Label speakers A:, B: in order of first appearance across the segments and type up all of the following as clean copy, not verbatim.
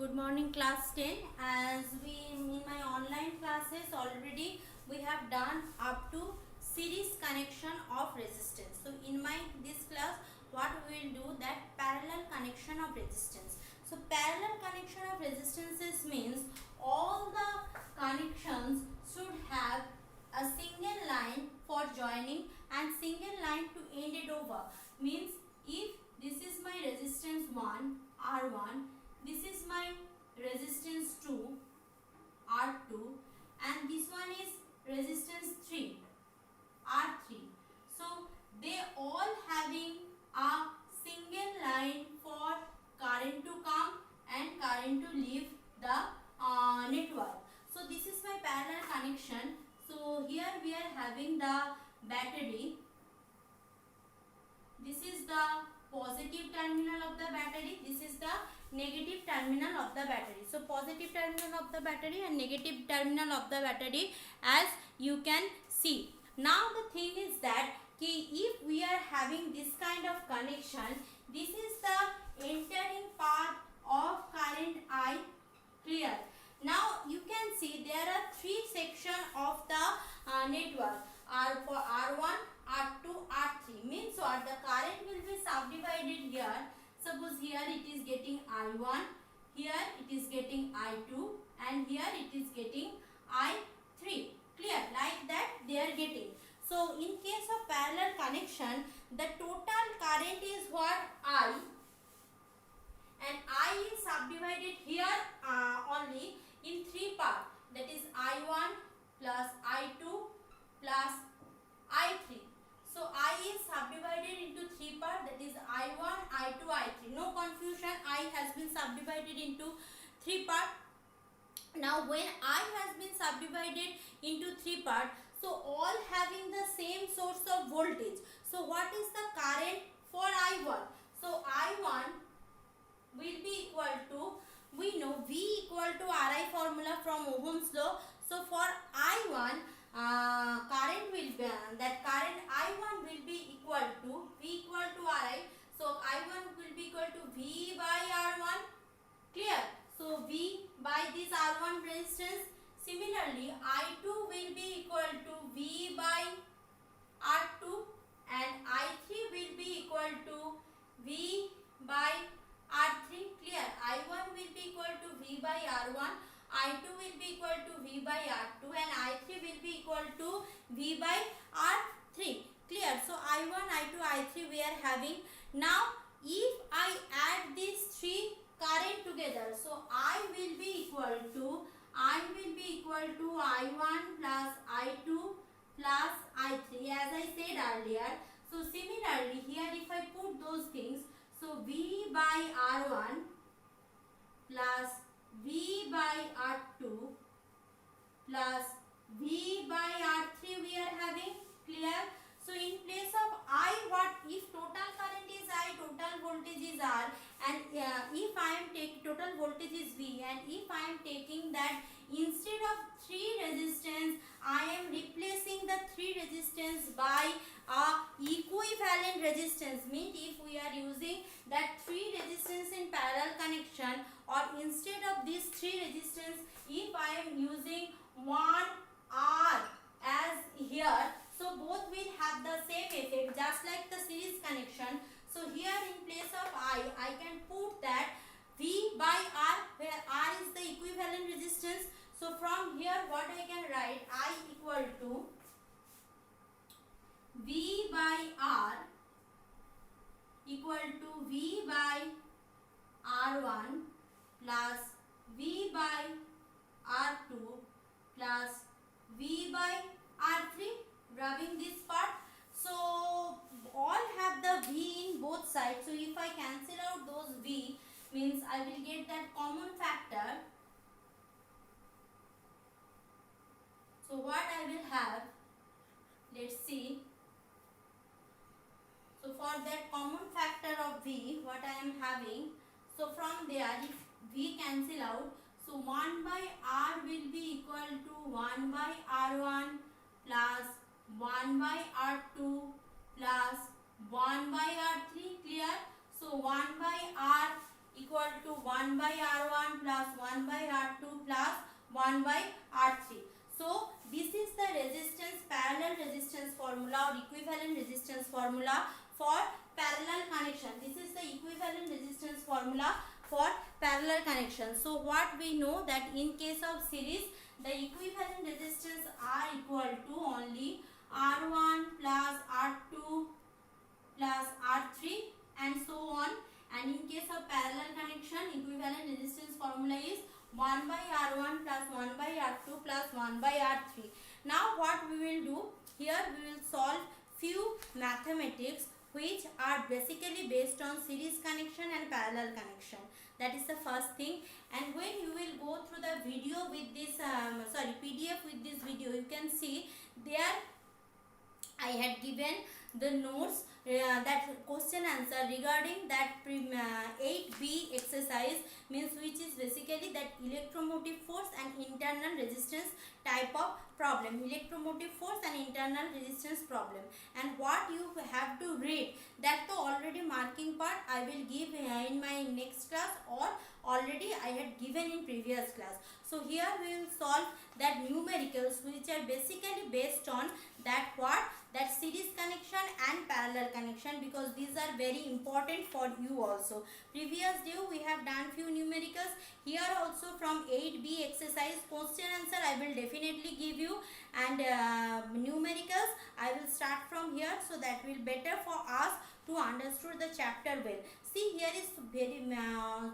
A: Good morning class 10. As we in my online classes already we have done up to series connection of resistance. So in my this class what we will do that parallel connection of resistance. So parallel connection of resistances means all the connections should have a single line for joining and single line to end it over. Means if this is my resistance 1 R1, this is my resistance 2 R2, and this one is resistance 3 R3. So they all having a single line for current to come and current to leave the network. So this is my parallel connection. So here we are having the battery. This is the positive terminal of the battery. This is the negative terminal of the battery. So positive terminal of the battery and negative terminal of the battery, as you can see. Now the thing is that if we are having this kind of connection, this is the entering path of current I. Clear? Now you can see there are three sections of the network. R for R1, R2, R3 means what? The current will be subdivided here. Suppose here it is getting I1, here it is getting I2, and here it is getting I3. Clear? Like that they are getting. So in case of parallel connection, the total current is what? I, and I is subdivided here only in three parts. That is I1 plus I2 plus I3. So I is subdivided into three parts, that is I1, I2, I3. No confusion, I has been subdivided into three parts. Now when I has been subdivided into three parts, so all having the same source of voltage. So what is the current for I1? So I1 will be equal to, we know V equal to Ri formula from Ohm's law. So for I1, current will be that current I1 will be equal to V equal to Ri. So I1 will be equal to V by R1. Clear? So V by this R1 resistance. Similarly, I2 will be equal to V by R2, and I3 will be equal to V by R3. Clear? I1 will be equal to V by R1, I2 will be equal to V by R2, and I3 will be equal to V by R3. Clear? So I1, I2, I3 we are having. Now if I add these three current together, so I will be equal to I1 plus I2 plus I3, as I said earlier. So similarly here if I put those things, so V by R1 plus V by R2 plus V by R3 we are having. Clear? So in place of I, what if total current is I, total voltage is R, and if I am taking total voltage is V, and if I am taking that instead of three resistance, I am replacing the three resistance by a equivalent resistance. Means if we are using that three resistance in parallel connection, or instead of these three resistance, if I am using 1 R as here, so both will have the same effect, just like the series connection. So here in place of I can put that V by R, where R is the equivalent resistance. So from here what I can write, I equal to V by R equal to V by R1 plus V by R2 plus V by R3, grabbing this part. So all have the V in both sides. So if I cancel out those V, means I will get that common factor. So what I will have, let's see. So for that common factor of V, what I am having, so from there if V cancel out, so 1 by R will be equal to 1 by R1 plus 1 by R2 plus 1 by R3. Clear? So 1 by R equal to 1 by R1 plus 1 by R2 plus 1 by R3. So this is the resistance, parallel resistance formula or equivalent resistance formula for parallel connection. This is the equivalent resistance formula for parallel connection. So what we know that in case of series, the equivalent resistance are equal to only R1 plus R2 plus R3 and so on. And in case of parallel connection, equivalent resistance formula is 1 by R1 plus 1 by R2 plus 1 by R3. Now what we will do, here we will solve few mathematics which are basically based on series connection and parallel connection. That is the first thing. And when you will go through the video with this PDF with this video, you can see there I had given the notes that question answer regarding that 8B exercise, means which is basically that electromotive force and internal resistance type of problem, electromotive force and internal resistance problem. And what you have to read, that the already marking part I will give in my next class, or already I had given in previous class. So here we will solve that numericals which are basically based on that what, that series connection and parallel connection, because these are very important for you also. Previous day we have done few numericals. Here also from 8B exercise question answer I will definitely give you, and numericals I will start from here, so that will better for us to understand the chapter well. See, here is very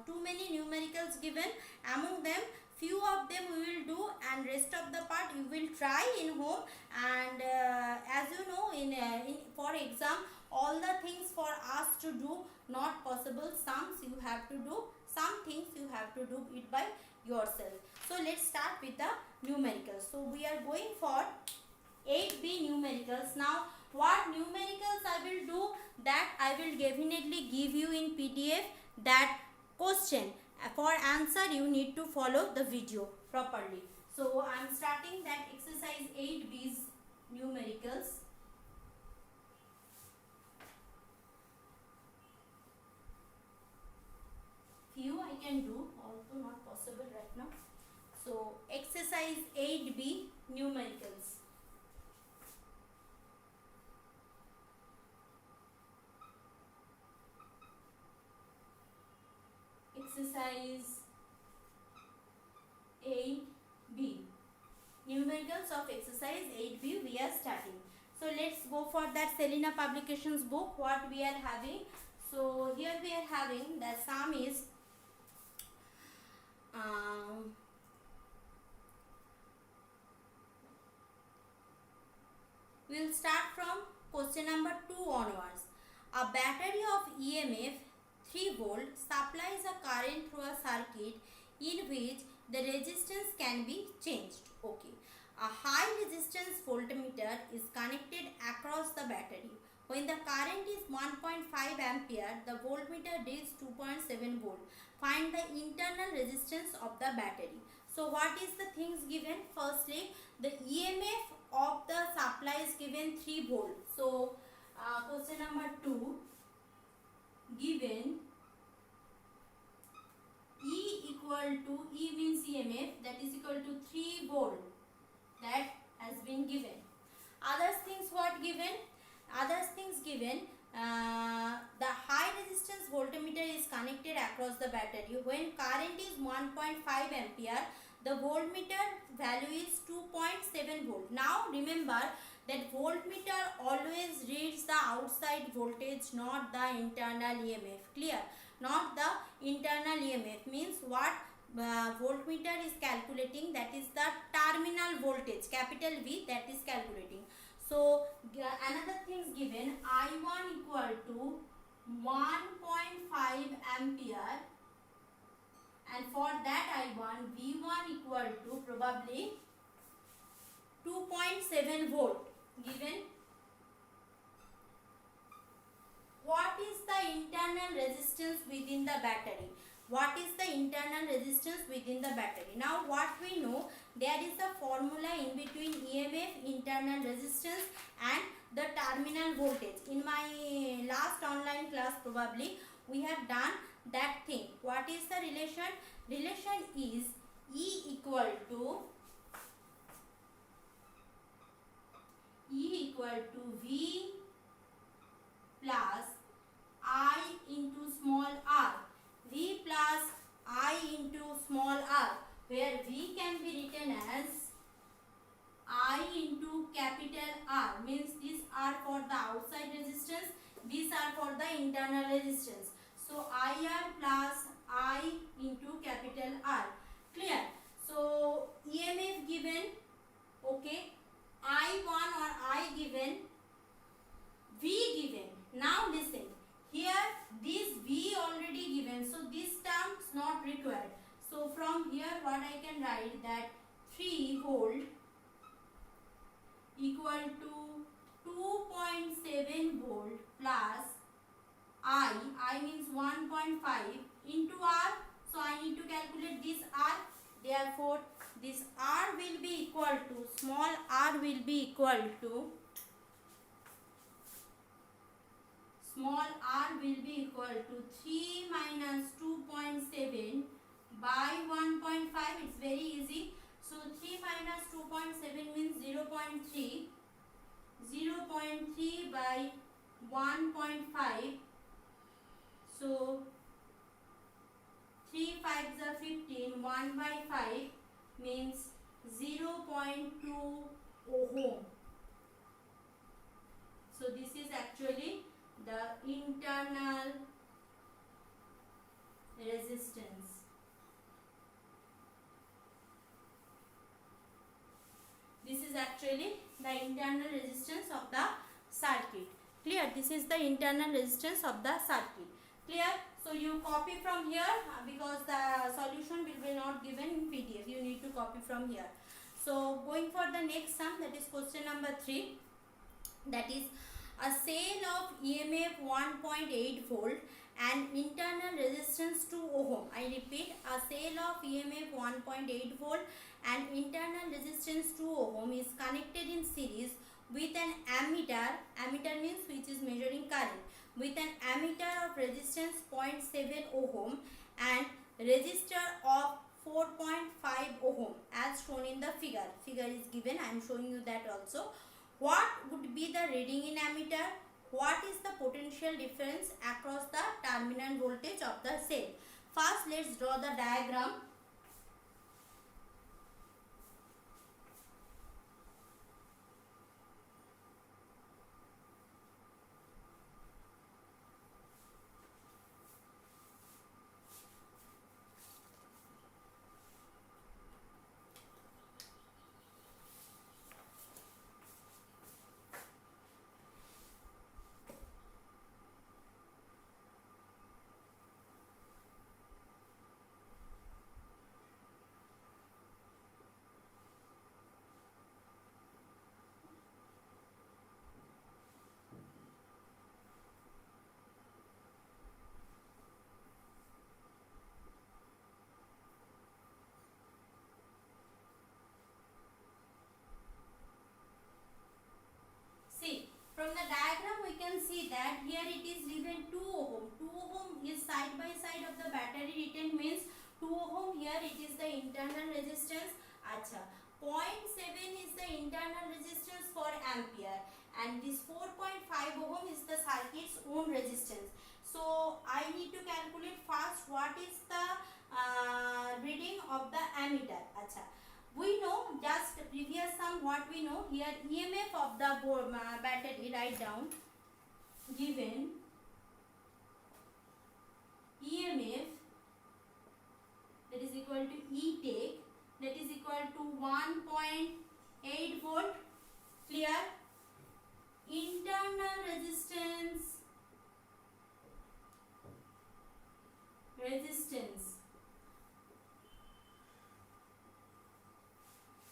A: too many numericals given. Among them, few of them we will do, and rest of the part you will try in home. And as you know, in for exam, all the things for us to do not possible. Some you have to do, some things you have to do it by yourself. So let's start with the numericals. So we are going for 8B numericals. Now what numericals I will do, that I will definitely give you in PDF that question. For answer you need to follow the video properly. So I am starting that exercise 8B's numericals. Few I can do, also not possible right now. So exercise 8B numericals. Exercise 8B, numericals of exercise 8B we are starting. So let's go for that Selena Publications book, what we are having. So here we are having the sum is we will start from question number 2 onwards. A battery of EMF 3 volt supplies a current through a circuit in which the resistance can be changed. Okay. A high resistance voltmeter is connected across the battery. When the current is 1.5 ampere, the voltmeter reads 2.7 volt. Find the internal resistance of the battery. So what is the things given? Firstly, the EMF of the supply is given 3 volt. So question number 2, given E means EMF, that is equal to 3 volt, that has been given. Other things what given? Other things given, the high resistance voltmeter is connected across the battery. When current is 1.5 ampere, the voltmeter value is 2.7 volt. Now remember that voltmeter always reads the outside voltage, not the internal EMF. Clear? Not the internal EMF. Means what voltmeter is calculating, that is the terminal voltage, capital V, that is calculating. So another things given, I1 equal to 1.5 ampere, and for that I1, V1 equal to probably 2.7 volt given. What is the internal resistance within the battery? What is the internal resistance within the battery? Now what we know, there is a formula in between EMF, internal resistance, and the terminal voltage. In my last online class probably we have done that thing. What is the relation? Relation is E equal to V plus I into small r. V plus I into small r, where V can be written as I into capital R, means these are for the outside resistance, these are for the internal resistance. So IR plus I into capital R. Clear? So EMF given, okay, I1 or I given, V given. Now listen, here this V already given, so this term is not required. So from here what I can write, that 3 volt equal to 2.7 volt plus I means 1.5 into R. So I need to calculate this R. Therefore this R will be equal to, small r will be equal to, small r will be equal to 3 minus 2.7 by 1.5. It's very easy. So 3 minus 2.7 means 0.3. 0.3 by 1.5. So 3 5s are 15. 1 by 5 means 0.2 ohm. So this is actually the internal resistance. This is actually the internal resistance of the circuit. Clear? This is the internal resistance of the circuit. Clear? So you copy from here, because the solution will be not given in PDF. You need to copy from here. So going for the next sum, that is question number 3. That is a cell of EMF 1.8 volt and internal resistance 2 ohm. I repeat, a cell of EMF 1.8 volt and internal resistance 2 ohm is connected in series with an ammeter. Ammeter means which is measuring current, with an ammeter of resistance 0.7 ohm and resistor of 4.5 ohm as shown in the figure. Figure is given. I am showing you that also. What would be the reading in ammeter? What is the potential difference across the terminal voltage of the cell? First, let's draw the diagram. See, from the diagram we can see that here it is given 2 ohm. 2 ohm is side by side of the battery written, means 2 ohm. Here it is the internal resistance. Acha. 0.7 is the internal resistance for ampere, and this 4.5 ohm is the circuit's own resistance. So I need to calculate first what is the reading of the ammeter. Acha. We know just previous sum what we know here, EMF of the battery, write down, given EMF that is equal to E take, that is equal to 1.8 volt. Clear? Internal resistance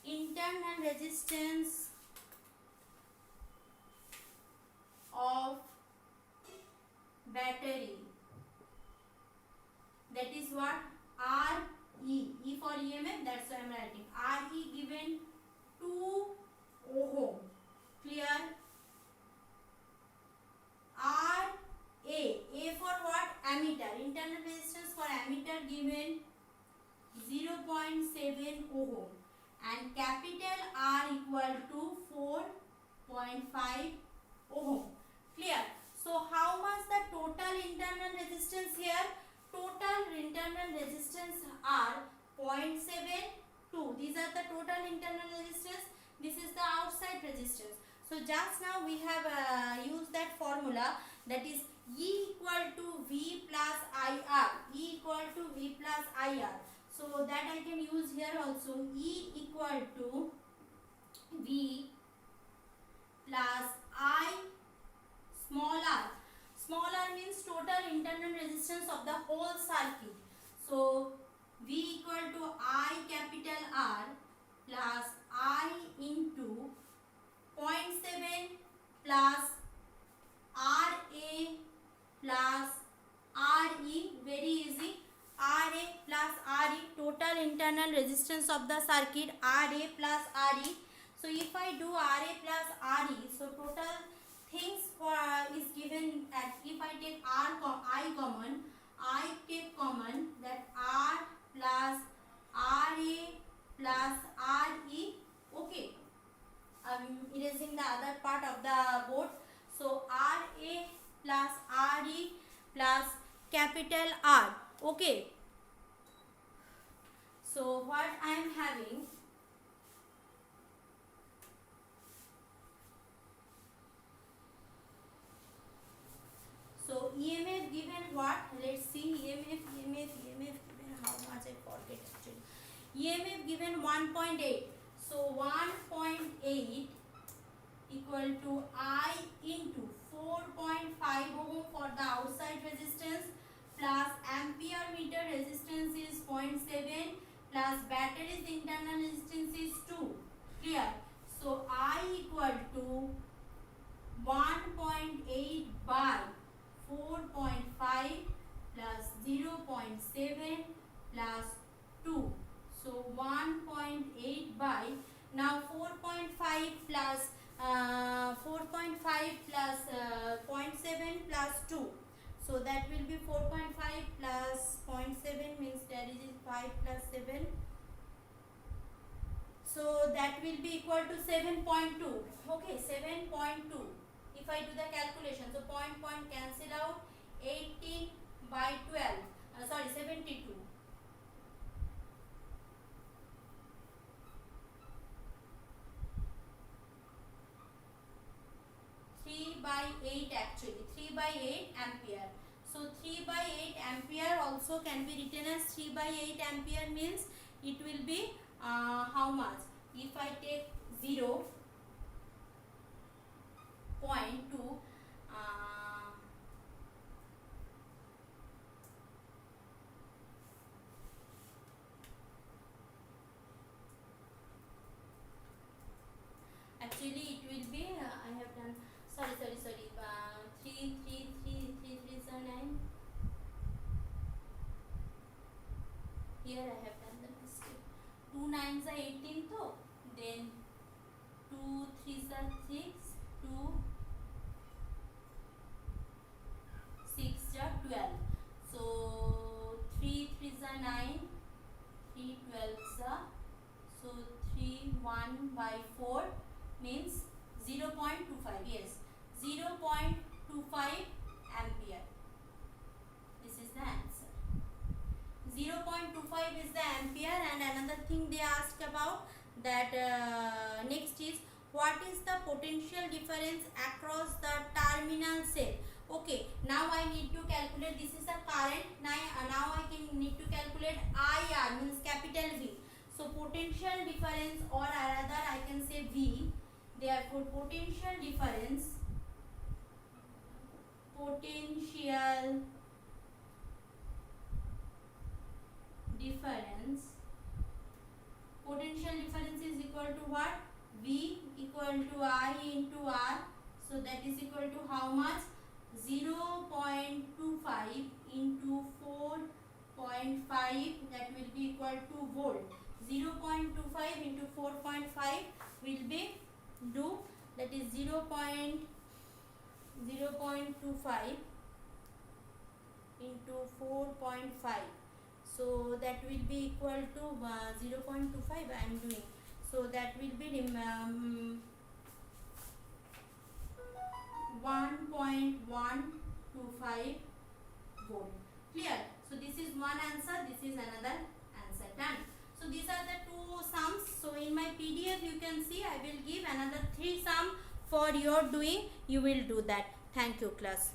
A: internal resistance of battery, that is what, RE. E for EMF, that's why I am writing RE given 2 ohm. Clear? RA, A for what? Ammeter, internal resistance for ammeter given 0.7 ohm and capital R equal to 4.5 ohm. Clear? So how much the total internal resistance here? Total internal resistance are 0.72. These are the total internal resistance. This is the outside resistance. So just now we have used that formula, that is E equal to V plus IR. E equal to V plus IR. So that I can use here also. E equal to V plus I small r. Small r means total internal resistance of the whole circuit. So V equal to I capital R plus I into 0.7 plus RA plus RE, very easy. RA plus RE, total internal resistance of the circuit, RA plus RE. So if I do RA plus RE, so total things is given at, if I take I common, I take common, that R plus RA plus RE. Okay, I'm erasing the other part of the board. So RA plus RE plus capital R. Okay, so what I am having, so EMF given what? Let's see, EMF given how much I forget actually. EMF given 1.8. So 1.8 equal to I into 4.5 ohm for the outside resistance plus ampere meter resistance is 0.7 plus battery's internal resistance is 2. Clear? So I equal to 1.8 by 4.5 plus 0.7 plus 2. So 1.8 by, now 4.5 plus 4.5 plus 0.7 plus 2. So that will be 4.5 plus 0.7 means that is 5 plus 7. So that will be equal to 7.2. Okay, 7.2. If I do the calculation, so point cancel out, 18 by 12. Sorry, 72. By 8 actually, 3 by 8 ampere. So 3 by 8 ampere also can be written as 3 by 8 ampere means it will be how much? If I take 0.2 actually it will be I have done, sorry 3 3 are 9. Here I have done the mistake. 2 9s are 18 though, then 2 3s are 6, 2 6 are 12. So 3 3s are 9, 3 12s are, so 3 1 by 4 means 0.25. Yes, 0.25 ampere. This is the answer. 0.25 is the ampere. And another thing they asked about, that next is, what is the potential difference across the terminal cell? Okay, now I need to calculate, this is a current. Now I can need to calculate IR means capital V. So potential difference, or rather I can say V. Therefore potential difference is equal to what? V equal to I into R. So that is equal to how much? 0.25 into 4.5, that will be equal to volt. 0.25 into 4.5 will be do, that is 0.25 into 4.5. So that will be equal to 0.25 I am doing. So that will be 1.125 volt. Clear? So this is one answer, this is another answer. Done. So these are the two sums. So in my PDF you can see I will give another 3 sum for your doing. You will do that. Thank you class.